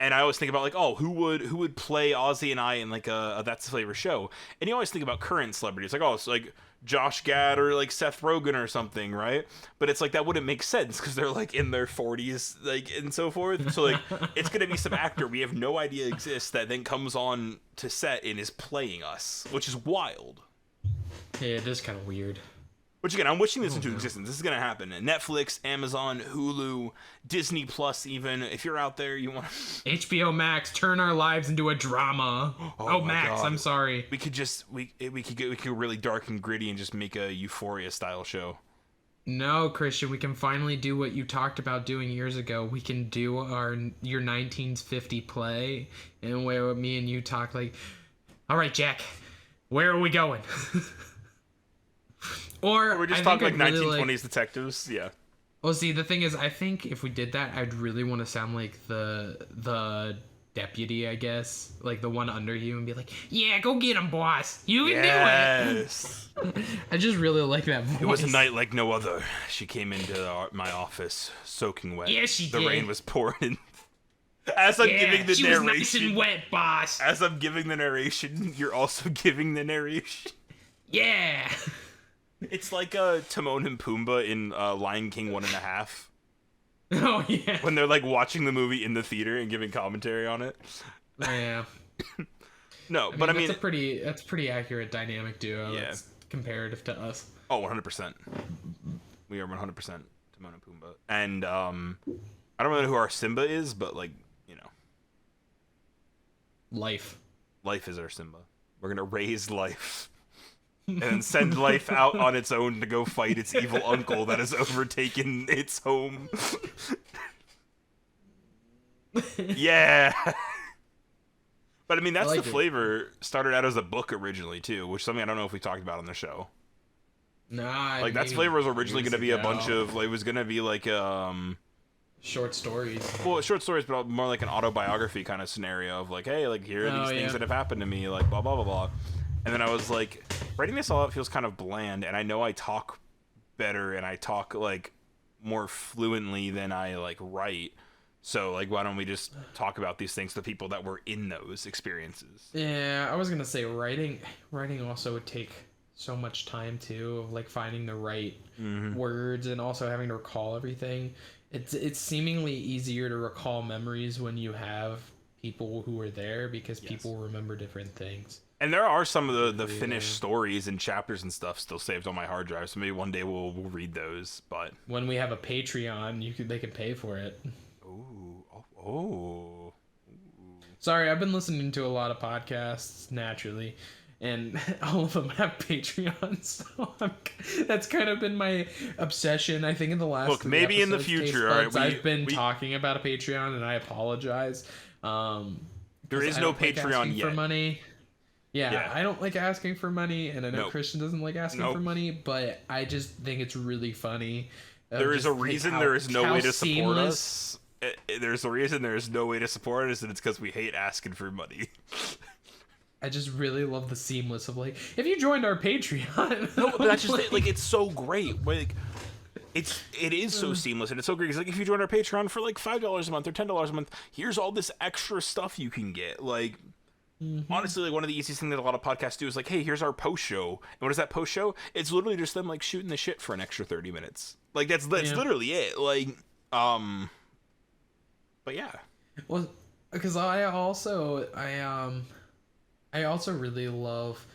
And I always think about like, oh, who would play Ozzy and I in like a That's the Flavor show? And you always think about current celebrities, like, oh, it's like Josh Gad or like Seth Rogen or something, right? But it's like that wouldn't make sense because they're like in their 40s, like, and so forth. So like, it's gonna be some actor we have no idea exists that then comes on to set and is playing us, which is wild. Yeah, it is kind of weird. Which again, I'm wishing this into existence. This is gonna happen. Netflix, Amazon, Hulu, Disney Plus, even if you're out there, you want HBO Max, turn our lives into a drama. Oh Max, God. I'm sorry. We could go really dark and gritty and just make a Euphoria style show. No, Christian, we can finally do what you talked about doing years ago. We can do your 1950 play, and where me and you talk like, all right, Jack, where are we going? Or we're just talking like 1920s detectives. Yeah. Well, see, the thing is, I think if we did that, I'd really want to sound like the deputy, I guess, like the one under you, and be like, "Yeah, go get him, boss. You can do it." I just really like that voice. It was a night like no other. She came into my office soaking wet. Yeah, she did. The rain was pouring. As I'm giving the narration, she was nice and wet, boss. As I'm giving the narration, you're also giving the narration. Yeah. It's like Timon and Pumbaa in Lion King 1.5. Oh, yeah. When they're like watching the movie in the theater and giving commentary on it. Yeah. No, but I mean... That's pretty accurate dynamic duo. Yeah. That's comparative to us. Oh, 100%. We are 100% Timon and Pumbaa. And I don't know who our Simba is, but like, you know. Life. Life is our Simba. We're going to raise life. And send life out on its own to go fight its evil uncle that has overtaken its home. Yeah. But I mean, That's the Flavor started out as a book originally too, which is something I don't know if we talked about on the show. Nah. Like That's Flavor was originally going to be a bunch of, like, it was going to be like short stories. Well, short stories, but more like an autobiography kind of scenario of like, hey, like here are these things that have happened to me, like blah blah blah blah. And then I was like, writing this all out feels kind of bland, and I know I talk better and I talk like more fluently than I like write. So like, why don't we just talk about these things to people that were in those experiences? Yeah, I was gonna say writing also would take so much time too, of like finding the right words and also having to recall everything. It's seemingly easier to recall memories when you have people who were there because people remember different things. And there are some of the finished stories and chapters and stuff still saved on my hard drive, so maybe one day we'll read those. But when we have a Patreon, they can pay for it. Oh. Sorry, I've been listening to a lot of podcasts naturally, and all of them have Patreons. So that's kind of been my obsession. I think in the last maybe in the future, I've been talking about a Patreon, and I apologize. There is no Patreon yet. For money. Yeah, I don't like asking for money, and I know Christian doesn't like asking for money, but I just think it's really funny. There is a reason there is no way to support us. There's a reason there is no way to support us, and it's because we hate asking for money. I just really love the seamless of like, if you joined our Patreon. No, but that's just like it's so great. Like, it is so seamless, and it's so great. It's like if you join our Patreon for like $5 a month or $10 a month, here's all this extra stuff you can get. Like. Honestly, like one of the easiest things that a lot of podcasts do is like, hey, here's our post show. And what is that post show? It's literally just them like shooting the shit for an extra 30 minutes. Like that's literally it. Like, but yeah. Well, because I also really love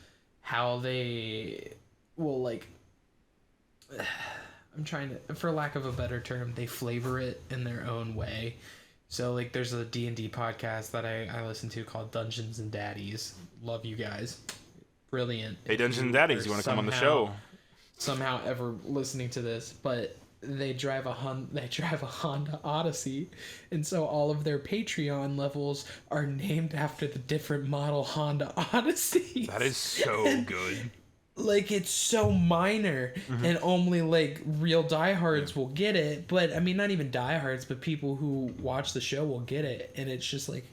how they will like. I'm trying to, for lack of a better term, they flavor it in their own way. So, like, there's a D&D podcast that I listen to called Dungeons and Daddies. Love you guys. Brilliant. Hey, Dungeons and Daddies, you want to come on the show? Somehow ever listening to this, but they drive a Honda Odyssey, and so all of their Patreon levels are named after the different model Honda Odyssey. That is so good. Like, it's so minor, and only, like, real diehards will get it. But, I mean, not even diehards, but people who watch the show will get it. And it's just, like,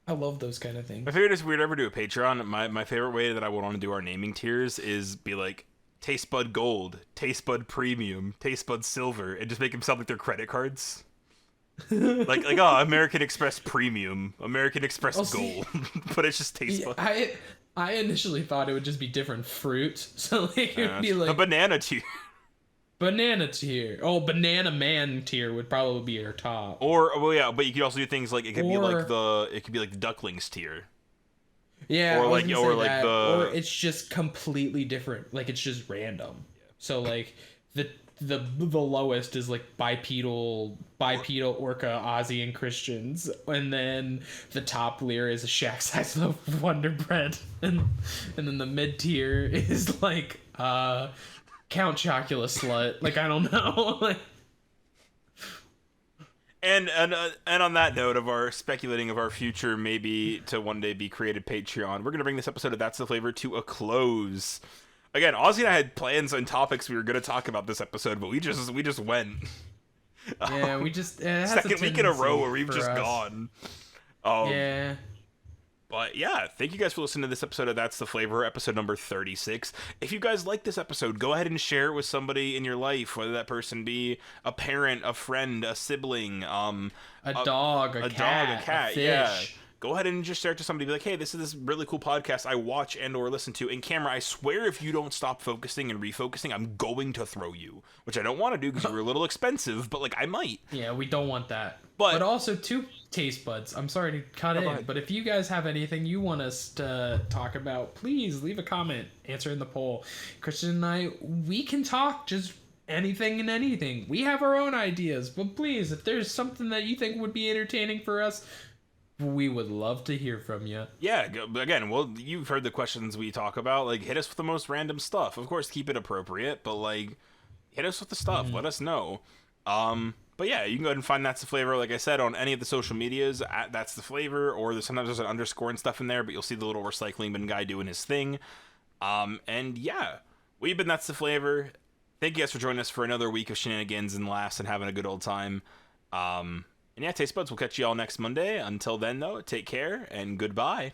I love those kind of things. I figured if we'd ever do a Patreon, my favorite way that I would want to do our naming tiers is be like, Taste Bud Gold, Taste Bud Premium, Taste Bud Silver, and just make them sound like their credit cards. Oh, American Express Premium, American Express Oh, see, Gold, but it's just taste yeah, buds. I initially thought it would just be different fruits. So like it would be The like banana tier, banana tier. Oh, banana man tier would probably be your top. or well, yeah, but you could also do things like Or it could be like the ducklings tier, yeah, or I was like gonna or say like that. Or the it's just completely different. Like it's just random. So like the lowest is like bipedal orca Ozzy and Christians, and then the top layer is a shack size loaf of Wonder Bread, and then the mid tier is like Count Chocula slut. Like I don't know. Like and on that note of our speculating of our future, maybe to one day be created Patreon, we're gonna bring this episode of That's the Flavor to a close. Again, Ozzy and I had plans and topics we were gonna talk about this episode, but we just went. yeah, we just it has Second week in a row where we've for just us. gone. Yeah. But yeah, thank you guys for listening to this episode of That's the Flavor, episode number 36. If you guys like this episode, go ahead and share it with somebody in your life, whether that person be a parent, a friend, a sibling, A dog, a cat, a fish. yeah. Go ahead and just share it to somebody. Be like, hey, this is this really cool podcast I watch and or listen to. And Camera, I swear if you don't stop focusing and refocusing, I'm going to throw you. Which I don't want to do because you're a little expensive, but like I might. Yeah, we don't want that. But also two taste buds. I'm sorry to cut go in, ahead. but if you guys have anything you want us to talk about, please leave a comment, answer in the poll. Christian and I, we can talk just anything and anything. We have our own ideas, but please, if there's something that you think would be entertaining for us, we would love to hear from you. yeah, again, well, you've heard the questions we talk about. Like, hit us with the most random stuff. Of course, keep it appropriate, but like, hit us with the stuff. Let us know. But yeah, you can go ahead and find That's the Flavor, like I said, on any of the social medias at That's the Flavor, or sometimes there's an underscore and stuff in there, but you'll see the little recycling bin guy doing his thing. And yeah, we've been That's the Flavor. Thank you guys for joining us for another week of shenanigans and laughs and having a good old time. And yeah, Taste Buds, we'll catch you all next Monday. Until then, though, take care and goodbye.